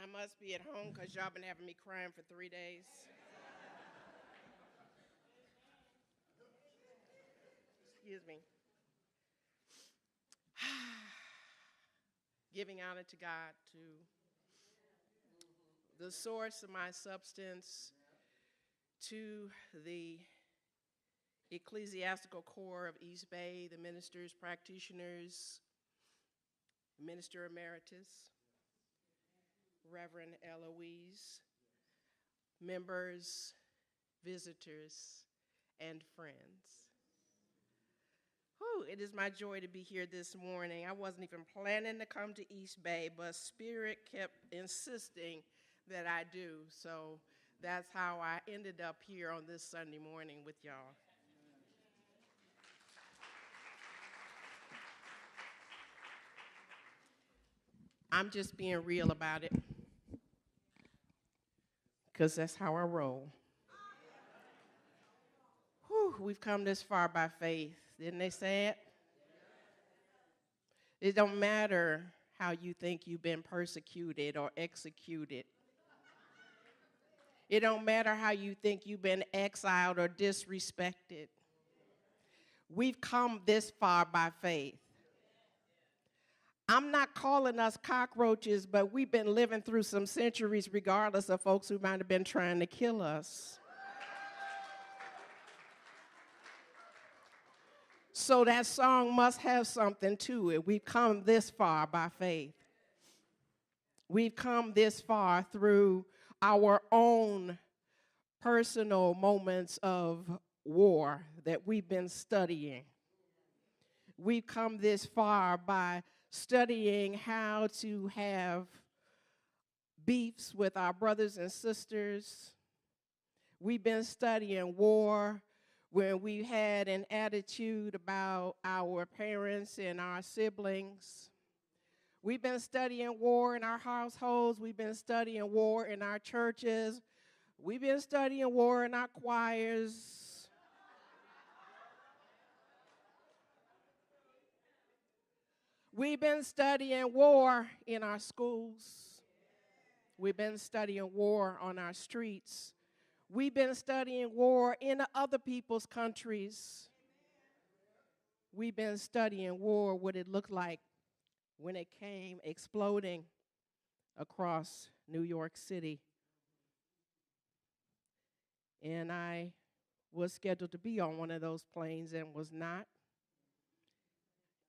I must be at home because y'all been having me crying for 3 days. Excuse me. Giving honor to God, to the source of my substance, to the ecclesiastical core of East Bay, the ministers, practitioners, Minister Emeritus, Reverend Eloise, members, visitors, and friends. Whew, it is my joy to be here this morning. I wasn't even planning to come to East Bay, but Spirit kept insisting that I do. So that's how I ended up here on this Sunday morning with y'all. I'm just being real about it, because that's how I roll. Whew, we've come this far by faith. Didn't they say it? It don't matter how you think you've been persecuted or executed. It don't matter how you think you've been exiled or disrespected. We've come this far by faith. I'm not calling us cockroaches, but we've been living through some centuries regardless of folks who might have been trying to kill us. So that song must have something to it. We've come this far by faith. We've come this far through our own personal moments of war that we've been studying. We've come this far by studying how to have beefs with our brothers and sisters. We've been studying war when we had an attitude about our parents and our siblings. We've been studying war in our households. We've been studying war in our churches. We've been studying war in our choirs. We've been studying war in our schools. We've been studying war on our streets. We've been studying war in other people's countries. We've been studying war, what it looked like when it came exploding across New York City. And I was scheduled to be on one of those planes and was not.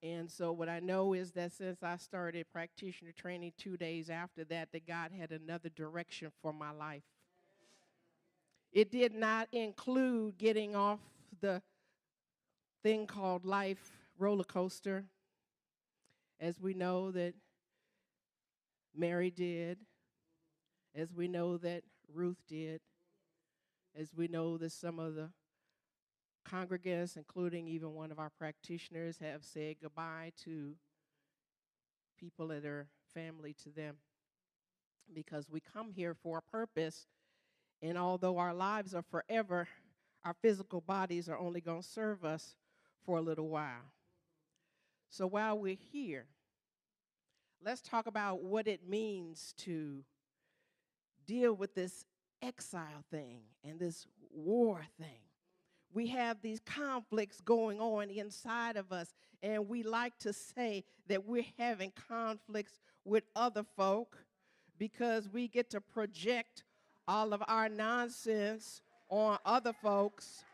And so what I know is that since I started practitioner training 2 days after that, that God had another direction for my life. It did not include getting off the thing called life roller coaster, as we know that Mary did, as we know that Ruth did, as we know that some of the congregants, including even one of our practitioners, have said goodbye to people that are family to them, because we come here for a purpose, and although our lives are forever, our physical bodies are only going to serve us for a little while. So while we're here, let's talk about what it means to deal with this exile thing and this war thing. We have these conflicts going on inside of us, and we like to say that we're having conflicts with other folk because we get to project all of our nonsense on other folks.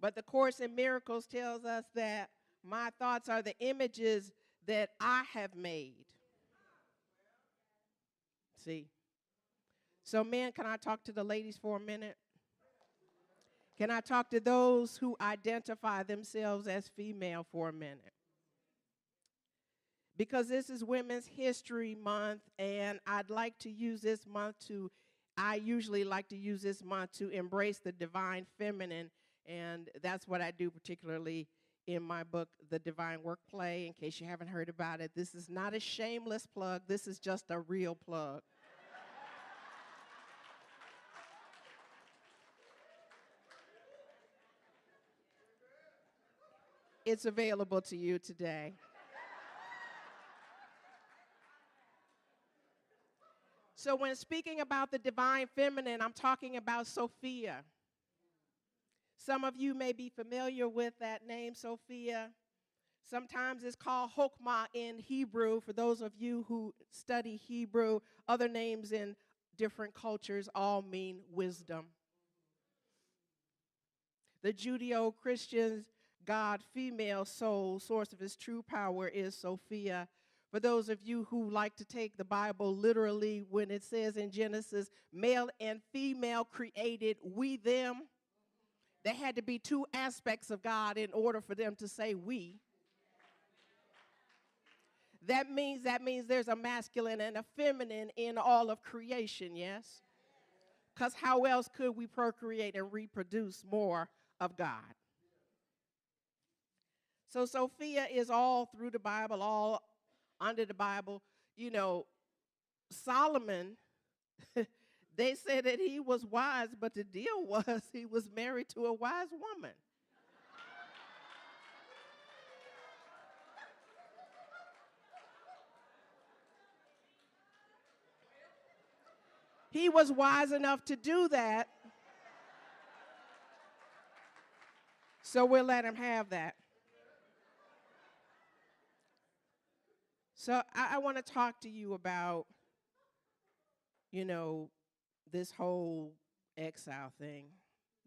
But the Course in Miracles tells us that my thoughts are the images that I have made. See? So, men, can I talk to the ladies for a minute? Can I talk to those who identify themselves as female for a minute? Because this is Women's History Month, and I'd like to use this month I usually like to use this month to embrace the divine feminine, and that's what I do particularly in my book, The Divine Work Play. In case you haven't heard about it, this is not a shameless plug. This is just a real plug. It's available to you today. So when speaking about the divine feminine, I'm talking about Sophia. Some of you may be familiar with that name, Sophia. Sometimes it's called Hokmah in Hebrew. For those of you who study Hebrew, other names in different cultures all mean wisdom. The Judeo-Christian God, female soul, source of his true power is Sophia. For those of you who like to take the Bible literally, when it says in Genesis, male and female created we them, there had to be two aspects of God in order for them to say we. That means there's a masculine and a feminine in all of creation, yes? Because how else could we procreate and reproduce more of God? So Sophia is all through the Bible, all under the Bible. You know, Solomon, they said that he was wise, but the deal was he was married to a wise woman. He was wise enough to do that, so we'll let him have that. So I want to talk to you about, you know, this whole exile thing,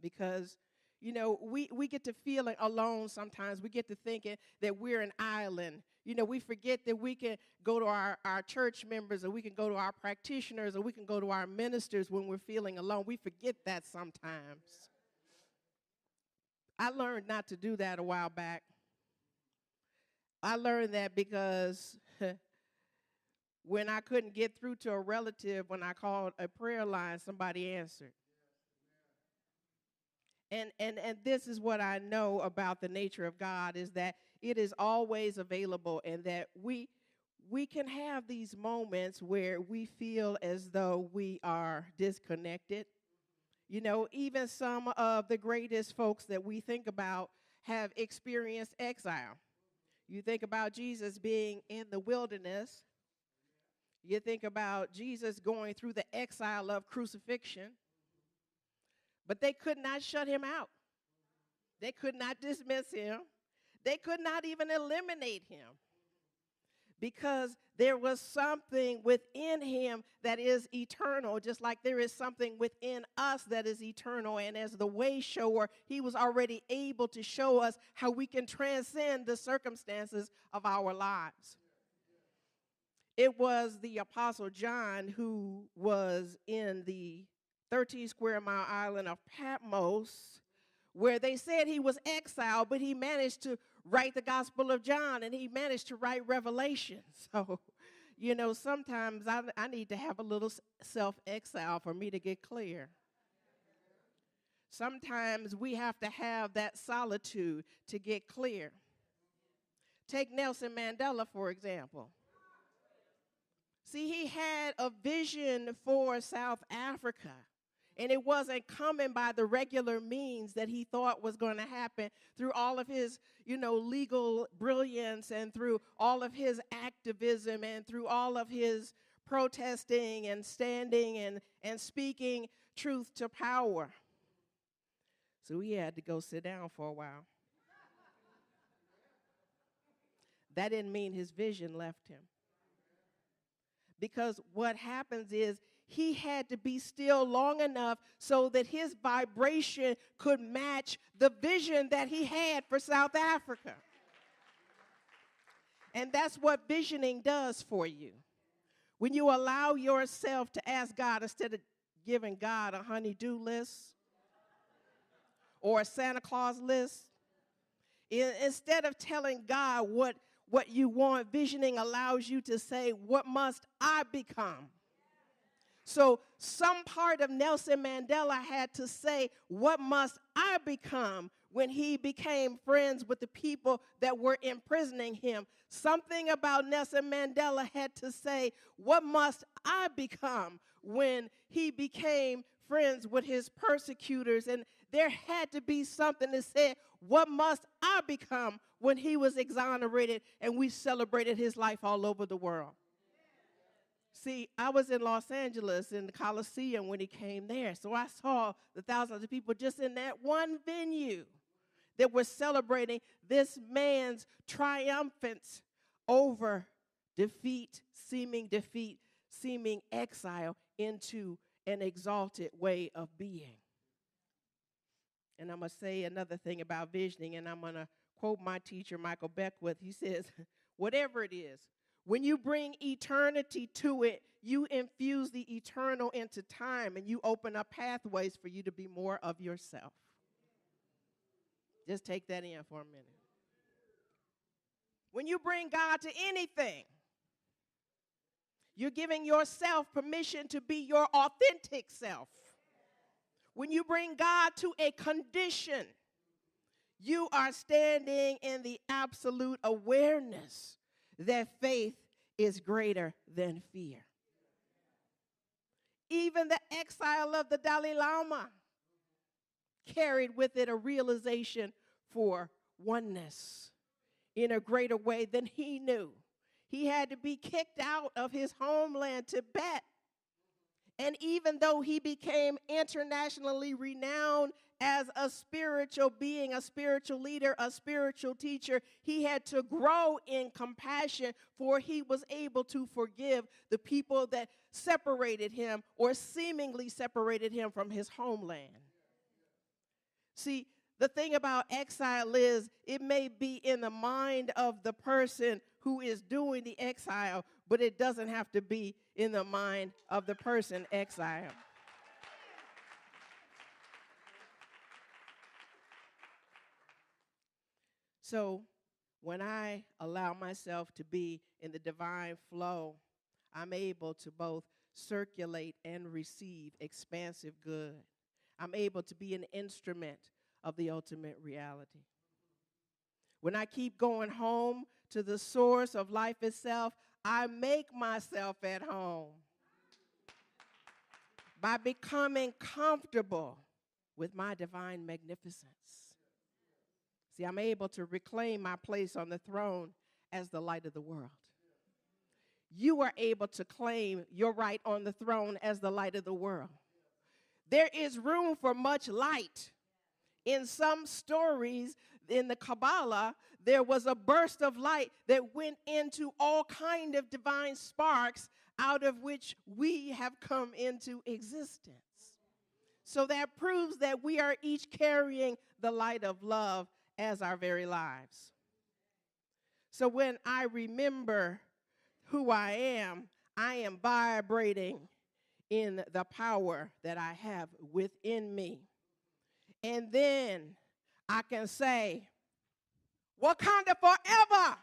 because, you know, we get to feeling alone sometimes. We get to thinking that we're an island. You know, we forget that we can go to our church members, or we can go to our practitioners, or we can go to our ministers when we're feeling alone. We forget that sometimes. I learned not to do that a while back. I learned that because when I couldn't get through to a relative, when I called a prayer line, somebody answered. And this is what I know about the nature of God, is that it is always available, and that we can have these moments where we feel as though we are disconnected. You know, even some of the greatest folks that we think about have experienced exile. You think about Jesus being in the wilderness. You think about Jesus going through the exile of crucifixion. But they could not shut him out. They could not dismiss him. They could not even eliminate him, because there was something within him that is eternal, just like there is something within us that is eternal. And as the way shower, he was already able to show us how we can transcend the circumstances of our lives. It was the Apostle John who was in the 13 square mile island of Patmos, where they said he was exiled, but he managed to write the Gospel of John, and he managed to write Revelation. So, you know, sometimes I need to have a little self-exile for me to get clear. Sometimes we have to have that solitude to get clear. Take Nelson Mandela, for example. See, he had a vision for South Africa. And it wasn't coming by the regular means that he thought was going to happen through all of his, you know, legal brilliance, and through all of his activism, and through all of his protesting and standing and speaking truth to power. So he had to go sit down for a while. That didn't mean his vision left him. Because what happens is, he had to be still long enough so that his vibration could match the vision that he had for South Africa. And that's what visioning does for you. When you allow yourself to ask God, instead of giving God a honey-do list or a Santa Claus list, instead of telling God what you want, visioning allows you to say, what must I become? So some part of Nelson Mandela had to say, what must I become, when he became friends with the people that were imprisoning him. Something about Nelson Mandela had to say, what must I become, when he became friends with his persecutors. And there had to be something that said, what must I become, when he was exonerated and we celebrated his life all over the world. See, I was in Los Angeles in the Coliseum when he came there. So I saw the thousands of people just in that one venue that were celebrating this man's triumphance over defeat, seeming exile into an exalted way of being. And I'm going to say another thing about visioning, and I'm going to quote my teacher, Michael Beckwith. He says, whatever it is, when you bring eternity to it, you infuse the eternal into time, and you open up pathways for you to be more of yourself. Just take that in for a minute. When you bring God to anything, you're giving yourself permission to be your authentic self. When you bring God to a condition, you are standing in the absolute awareness that faith is greater than fear. Even the exile of the Dalai Lama carried with it a realization for oneness in a greater way than he knew. He had to be kicked out of his homeland, Tibet. And even though he became internationally renowned as a spiritual being, a spiritual leader, a spiritual teacher, he had to grow in compassion, for he was able to forgive the people that separated him or seemingly separated him from his homeland. See, the thing about exile is it may be in the mind of the person who is doing the exile, but it doesn't have to be in the mind of the person exiled. So when I allow myself to be in the divine flow, I'm able to both circulate and receive expansive good. I'm able to be an instrument of the ultimate reality. When I keep going home to the source of life itself, I make myself at home by becoming comfortable with my divine magnificence. See, I'm able to reclaim my place on the throne as the light of the world. You are able to claim your right on the throne as the light of the world. There is room for much light. In some stories in the Kabbalah, there was a burst of light that went into all kind of divine sparks out of which we have come into existence. So that proves that we are each carrying the light of love as our very lives. So when I remember who I am vibrating in the power that I have within me. And then I can say, Wakanda forever.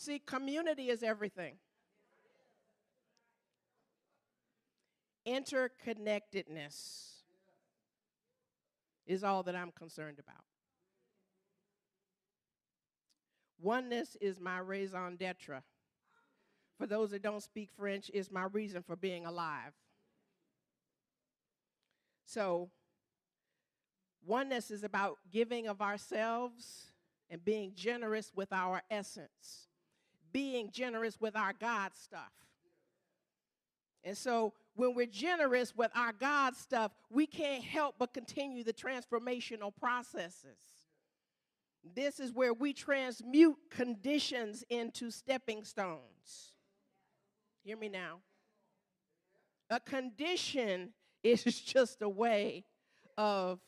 See, community is everything. Interconnectedness is all that I'm concerned about. Oneness is my raison d'etre. For those that don't speak French, it's my reason for being alive. So, oneness is about giving of ourselves and being generous with our essence, being generous with our God stuff. And so when we're generous with our God stuff, we can't help but continue the transformational processes. This is where we transmute conditions into stepping stones. Hear me now. A condition is just a way of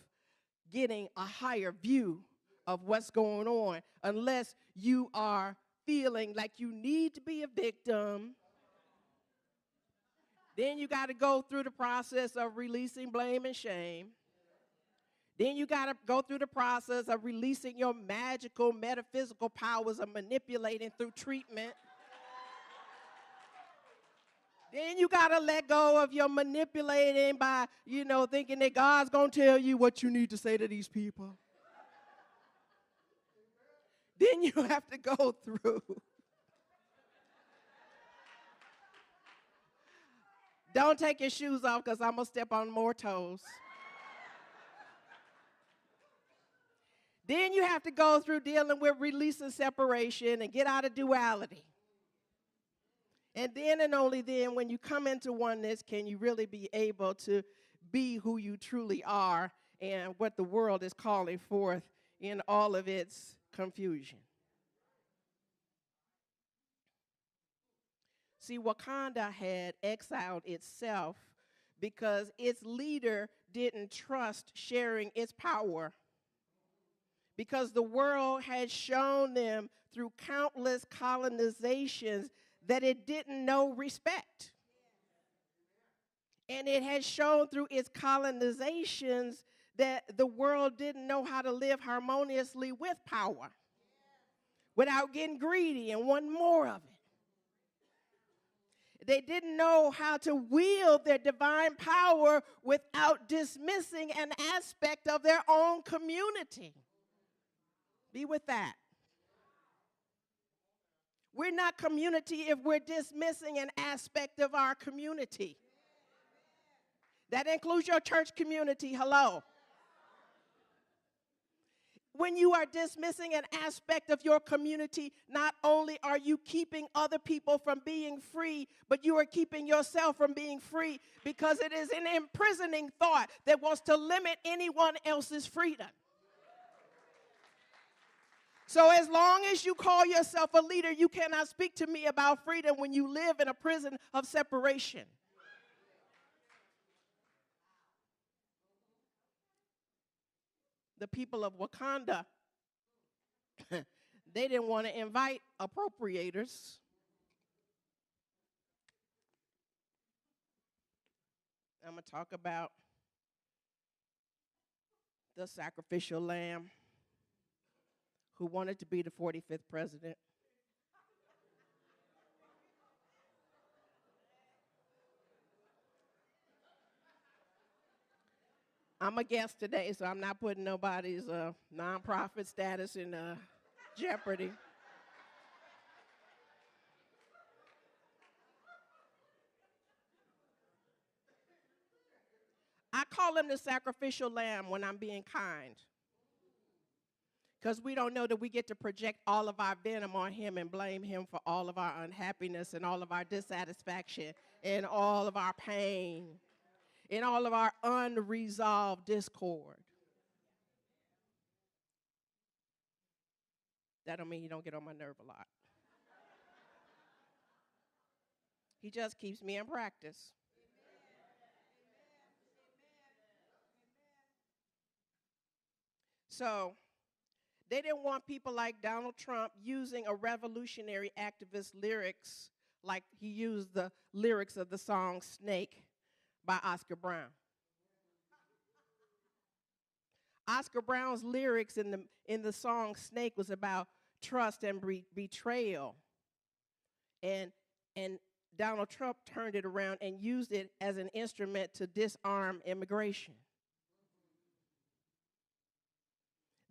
getting a higher view of what's going on, unless you are feeling like you need to be a victim. Then you got to go through the process of releasing blame and shame. Then you got to go through the process of releasing your magical, metaphysical powers of manipulating through treatment. Then you got to let go of your manipulating by, thinking that God's going to tell you what you need to say to these people. Then you have to go through. Don't take your shoes off because I'm going to step on more toes. Then you have to go through dealing with release and separation and get out of duality. And then and only then, when you come into oneness, can you really be able to be who you truly are and what the world is calling forth in all of its confusion. See, Wakanda had exiled itself because its leader didn't trust sharing its power. Because the world had shown them through countless colonizations that it didn't know respect. And it had shown through its colonizations that the world didn't know how to live harmoniously with power without getting greedy and wanting more of it. They didn't know how to wield their divine power without dismissing an aspect of their own community. Be with that. We're not community if we're dismissing an aspect of our community. That includes your church community. Hello. When you are dismissing an aspect of your community, not only are you keeping other people from being free, but you are keeping yourself from being free because it is an imprisoning thought that wants to limit anyone else's freedom. So as long as you call yourself a leader, you cannot speak to me about freedom when you live in a prison of separation. The people of Wakanda, they didn't want to invite appropriators. I'm going to talk about the sacrificial lamb who wanted to be the 45th president. I'm a guest today, so I'm not putting nobody's nonprofit status in jeopardy. I call him the sacrificial lamb when I'm being kind. Because we don't know that we get to project all of our venom on him and blame him for all of our unhappiness and all of our dissatisfaction and all of our pain and all of our unresolved discord. That don't mean he don't get on my nerve a lot. He just keeps me in practice. So, they didn't want people like Donald Trump using a revolutionary activist lyrics like he used the lyrics of the song Snake by Oscar Brown. Oscar Brown's lyrics in the song Snake was about trust and betrayal. And Donald Trump turned it around and used it as an instrument to disarm immigration.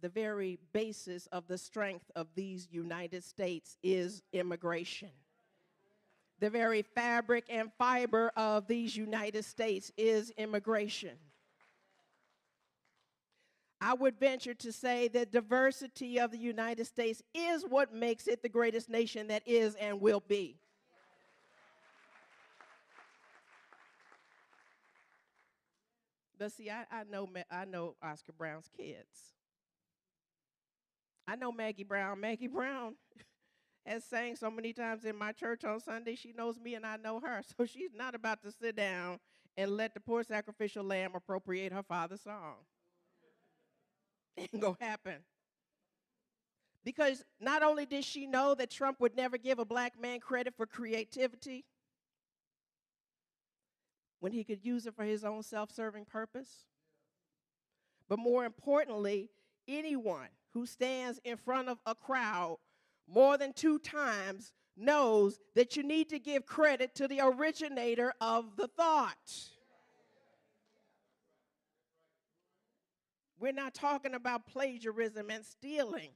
The very basis of the strength of these United States is immigration. The very fabric and fiber of these United States is immigration. I would venture to say that diversity of the United States is what makes it the greatest nation that is and will be. But see, I know Oscar Brown's kids. I know Maggie Brown. Maggie Brown has sang so many times in my church on Sunday. She knows me and I know her. So she's not about to sit down and let the poor sacrificial lamb appropriate her father's song. Ain't gonna happen. Because not only did she know that Trump would never give a black man credit for creativity when he could use it for his own self-serving purpose, but more importantly, anyone who stands in front of a crowd more than 2 times knows that you need to give credit to the originator of the thought. We're not talking about plagiarism and stealing.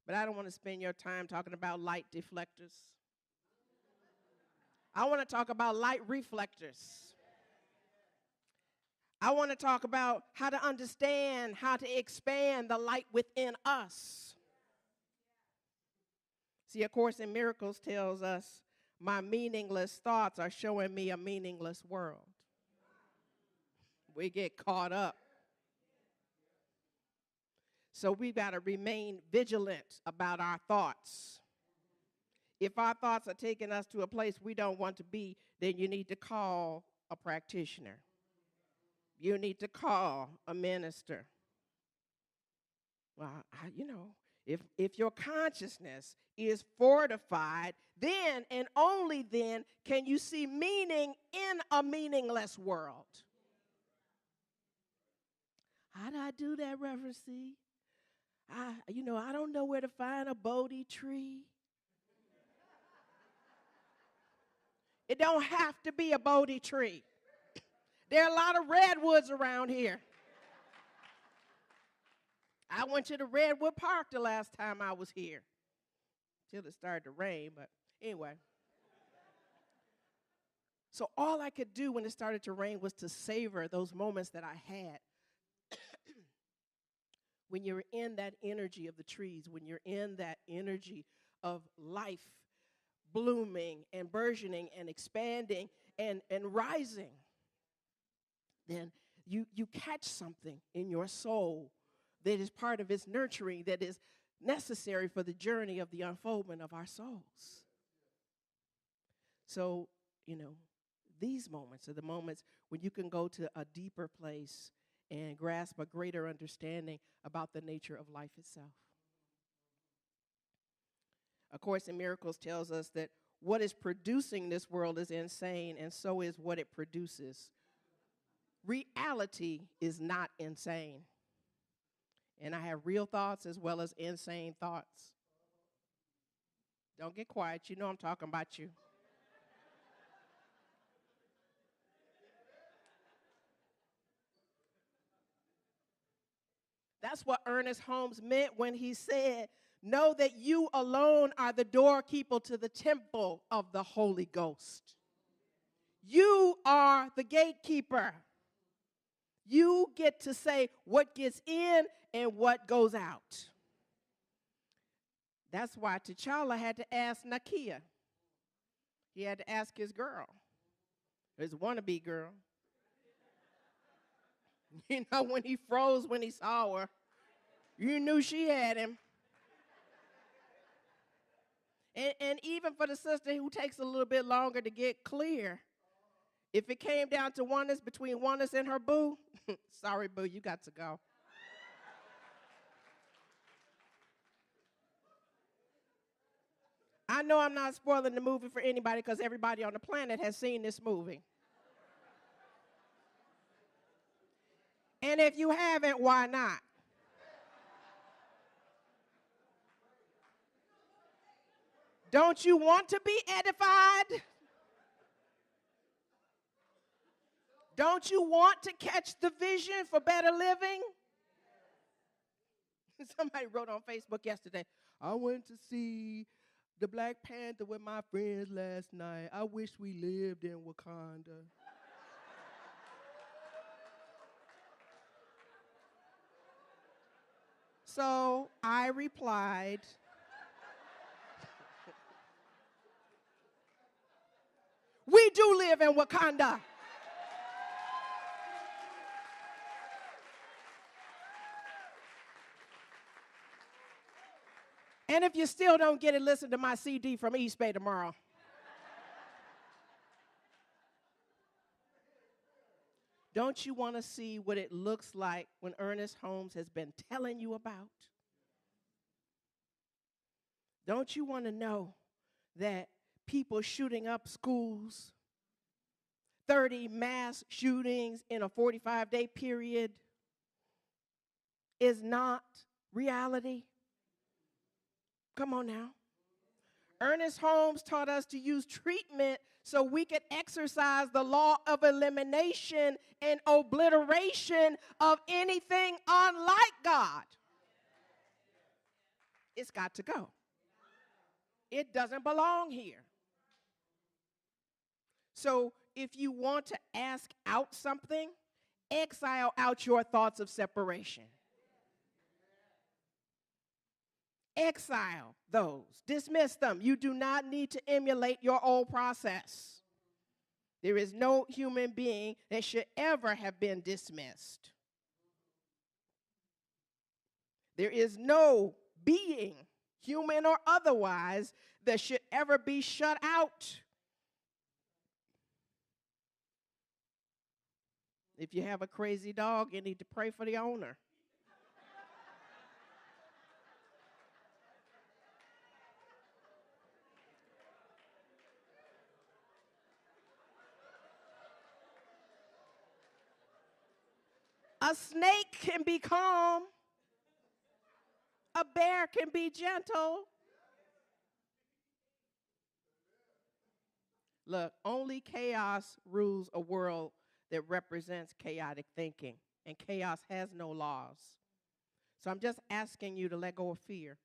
But I don't want to spend your time talking about light deflectors. I want to talk about light reflectors. I want to talk about how to understand, how to expand the light within us. See, A Course in Miracles tells us, my meaningless thoughts are showing me a meaningless world. We get caught up. So we've got to remain vigilant about our thoughts. If our thoughts are taking us to a place we don't want to be, then you need to call a practitioner. You need to call a minister. Well, if your consciousness is fortified, then and only then can you see meaning in a meaningless world. How do I do that, Reverend C? I don't know where to find a Bodhi tree. It don't have to be a Bodhi tree. There are a lot of redwoods around here. I went to the Redwood Park the last time I was here. Till it started to rain, but anyway. So all I could do when it started to rain was to savor those moments that I had. When you're in that energy of the trees, when you're in that energy of life blooming and burgeoning and expanding and rising, then you catch something in your soul that is part of its nurturing, that is necessary for the journey of the unfoldment of our souls. So, these moments are the moments when you can go to a deeper place and grasp a greater understanding about the nature of life itself. A Course in Miracles tells us that what is producing this world is insane, and so is what it produces. Reality is not insane. And I have real thoughts as well as insane thoughts. Don't get quiet. You know I'm talking about you. That's what Ernest Holmes meant when he said, know that you alone are the doorkeeper to the temple of the Holy Ghost. You are the gatekeeper. You get to say what gets in and what goes out. That's why T'Challa had to ask Nakia. He had to ask his girl, his wannabe girl. When he froze when he saw her, you knew she had him. And even for the sister who takes a little bit longer to get clear, if it came down to oneness between oneness and her boo, sorry, boo, you got to go. I know I'm not spoiling the movie for anybody because everybody on the planet has seen this movie. And if you haven't, why not? Don't you want to be edified? Don't you want to catch the vision for better living? Somebody wrote on Facebook yesterday, I went to see the Black Panther with my friends last night. I wish we lived in Wakanda. So I replied, we do live in Wakanda. And if you still don't get it, listen to my CD from East Bay tomorrow. Don't you want to see what it looks like when Ernest Holmes has been telling you about? Don't you want to know that people shooting up schools, 30 mass shootings in a 45-day period, is not reality? Come on now. Ernest Holmes taught us to use treatment so we could exercise the law of elimination and obliteration of anything unlike God. It's got to go. It doesn't belong here. So if you want to ask out something, exile out your thoughts of separation. Exile those. Dismiss them. You do not need to emulate your old process. There is no human being that should ever have been dismissed. There is no being, human or otherwise, that should ever be shut out. If you have a crazy dog, you need to pray for the owner. A snake can be calm. A bear can be gentle. Look, only chaos rules a world that represents chaotic thinking, and chaos has no laws. So I'm just asking you to let go of fear.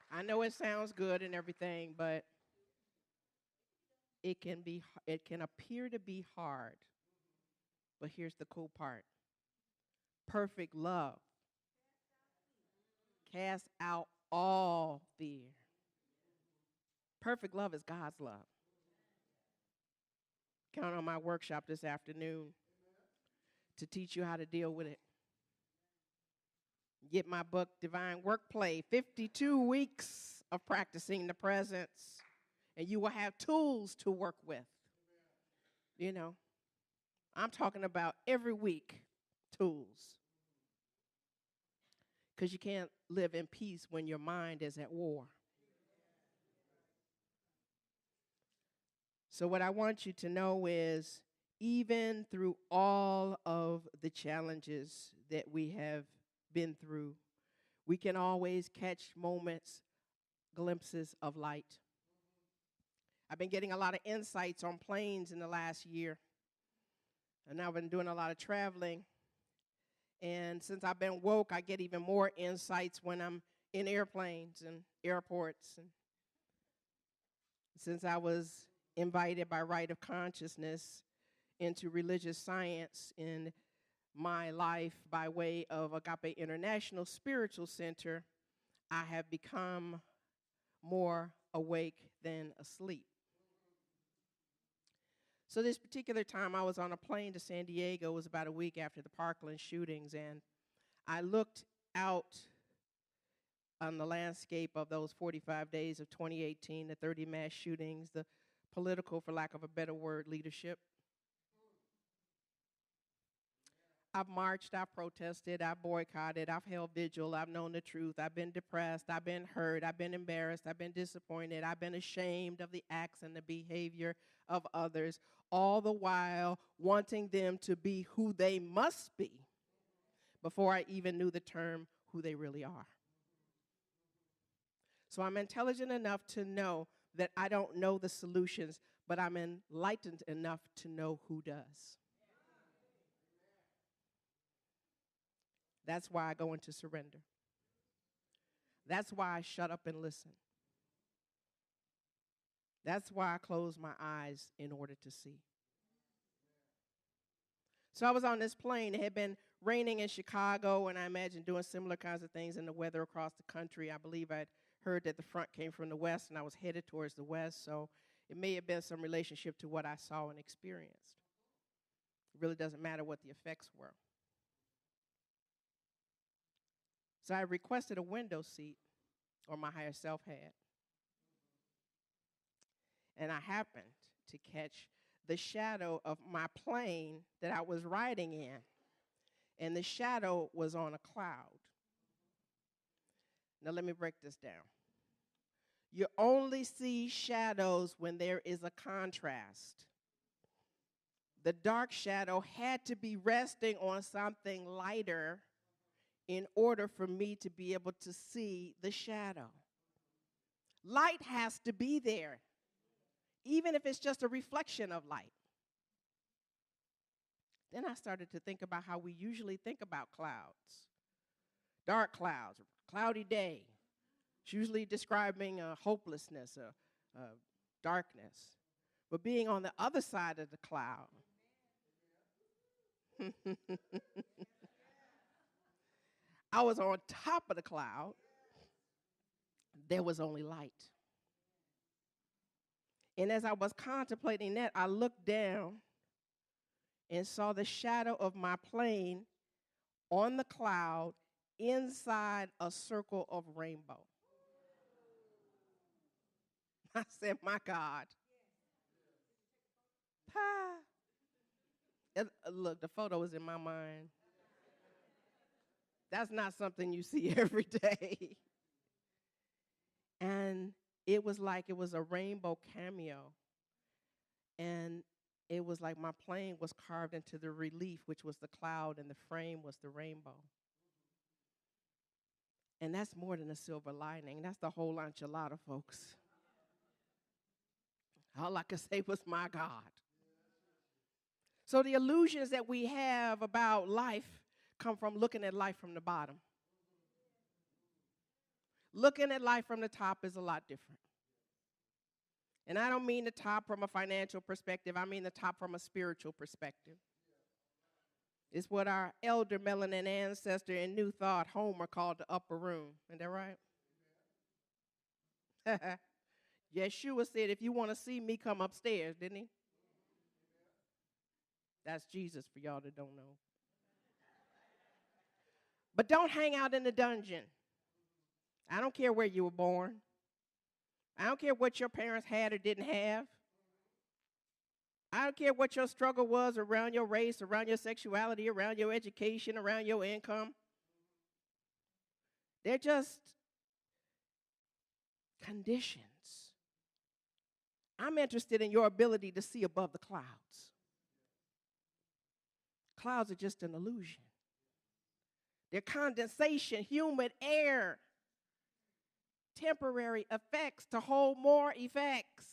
I know it sounds good and everything, but it can appear to be hard. But here's the cool part. Perfect love casts out all fear. Perfect love is God's love. Count on my workshop this afternoon to teach you how to deal with it. Get my book, Divine Workplay, 52 weeks of practicing the presence, and you will have tools to work with. You know, I'm talking about every week tools. Because you can't live in peace when your mind is at war. So what I want you to know is, even through all of the challenges that we have been through, we can always catch moments, glimpses of light. I've been getting a lot of insights on planes in the last year. And I've been doing a lot of traveling. And since I've been woke, I get even more insights when I'm in airplanes and airports. And since I was invited by right of consciousness into religious science in my life by way of Agape International Spiritual Center, I have become more awake than asleep. So this particular time, I was on a plane to San Diego. It was about a week after the Parkland shootings, and I looked out on the landscape of those 45 days of 2018, the 30 mass shootings, the political, for lack of a better word, leadership. I've marched, I've protested, I've boycotted, I've held vigil, I've known the truth, I've been depressed, I've been hurt, I've been embarrassed, I've been disappointed, I've been ashamed of the acts and the behavior of others, all the while wanting them to be who they must be before I even knew the term who they really are. So I'm intelligent enough to know that I don't know the solutions, but I'm enlightened enough to know who does. That's why I go into surrender. That's why I shut up and listen. That's why I close my eyes in order to see. So I was on this plane. It had been raining in Chicago, and I imagine doing similar kinds of things in the weather across the country. I believe I'd heard that the front came from the west, and I was headed towards the west, so it may have been some relationship to what I saw and experienced. It really doesn't matter what the effects were. So I requested a window seat, or my higher self had. And I happened to catch the shadow of my plane that I was riding in. And the shadow was on a cloud. Now let me break this down. You only see shadows when there is a contrast. The dark shadow had to be resting on something lighter in order for me to be able to see the shadow. Light has to be there, even if it's just a reflection of light. Then I started to think about how we usually think about clouds. Dark clouds, cloudy day. It's usually describing hopelessness, darkness. But being on the other side of the cloud, I was on top of the cloud. There was only light. And as I was contemplating that, I looked down and saw the shadow of my plane on the cloud inside a circle of rainbow. I said, my God. Look, the photo is in my mind. That's not something you see every day. And it was like it was a rainbow cameo. And it was like my plane was carved into the relief, which was the cloud, and the frame was the rainbow. And that's more than a silver lining. That's the whole enchilada, folks. All I could say was, my God. So the illusions that we have about life come from looking at life from the bottom. Looking at life from the top is a lot different. And I don't mean the top from a financial perspective. I mean the top from a spiritual perspective. It's what our elder melanin ancestor in New Thought, Homer, called the upper room. Isn't that right? Yeshua said, if you want to see me, come upstairs, didn't he? That's Jesus for y'all that don't know. But don't hang out in the dungeon. I don't care where you were born. I don't care what your parents had or didn't have. I don't care what your struggle was around your race, around your sexuality, around your education, around your income. They're just conditions. I'm interested in your ability to see above the clouds. Clouds are just an illusion. They're condensation, humid air, temporary effects to hold more effects.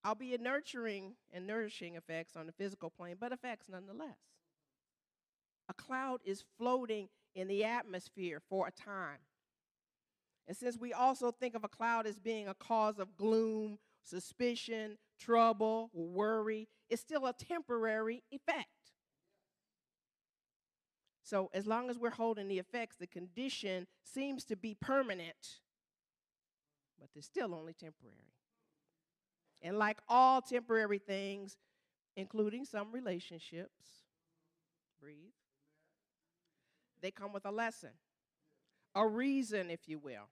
Albeit nurturing and nourishing effects on the physical plane, but effects nonetheless. A cloud is floating in the atmosphere for a time. And since we also think of a cloud as being a cause of gloom, suspicion, trouble, worry, it's still a temporary effect. So as long as we're holding the effects, the condition seems to be permanent, but they're still only temporary. And like all temporary things, including some relationships, breathe, they come with a lesson, a reason, if you will.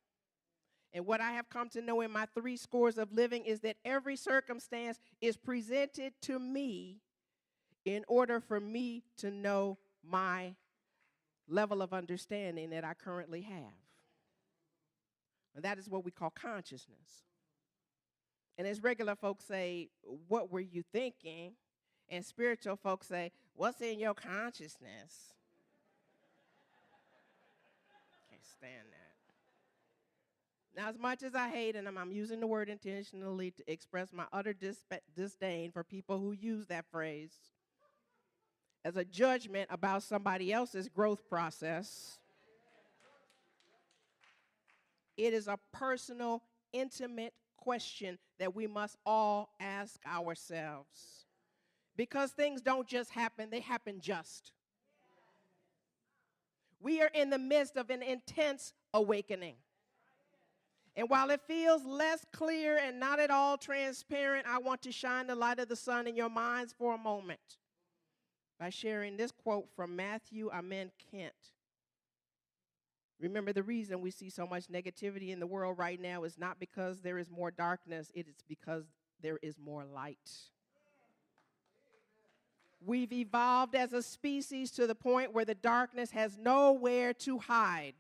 And what I have come to know in my 3 scores of living is that every circumstance is presented to me in order for me to know my level of understanding that I currently have. And that is what we call consciousness. And as regular folks say, what were you thinking? And spiritual folks say, what's in your consciousness? Can't stand that. Now, as much as I hate, and I'm using the word intentionally to express my utter disdain for people who use that phrase as a judgment about somebody else's growth process, it is a personal, intimate question that we must all ask ourselves. Because things don't just happen, they happen just. We are in the midst of an intense awakening. And while it feels less clear and not at all transparent, I want to shine the light of the sun in your minds for a moment by sharing this quote from Matthew Amen Kent. Remember, the reason we see so much negativity in the world right now is not because there is more darkness, it is because there is more light. We've evolved as a species to the point where the darkness has nowhere to hide.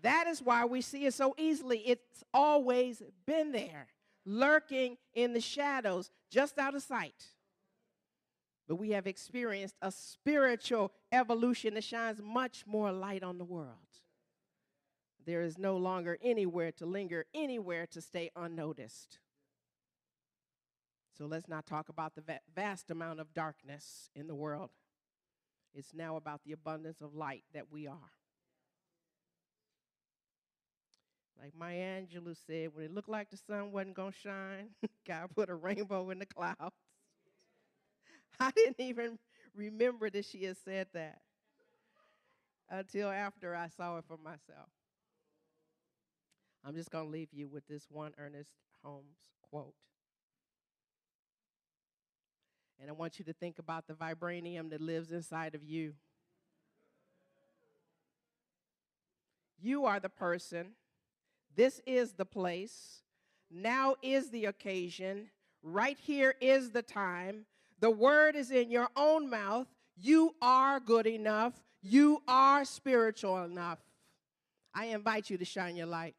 That is why we see it so easily. It's always been there, lurking in the shadows, just out of sight. But we have experienced a spiritual evolution that shines much more light on the world. There is no longer anywhere to linger, anywhere to stay unnoticed. So let's not talk about the vast amount of darkness in the world. It's now about the abundance of light that we are. Like Maya Angelou said, when it looked like the sun wasn't going to shine, God put a rainbow in the clouds. I didn't even remember that she had said that until after I saw it for myself. I'm just going to leave you with this one Ernest Holmes quote. And I want you to think about the vibranium that lives inside of you. You are the person. This is the place. Now is the occasion. Right here is the time. The word is in your own mouth. You are good enough. You are spiritual enough. I invite you to shine your light.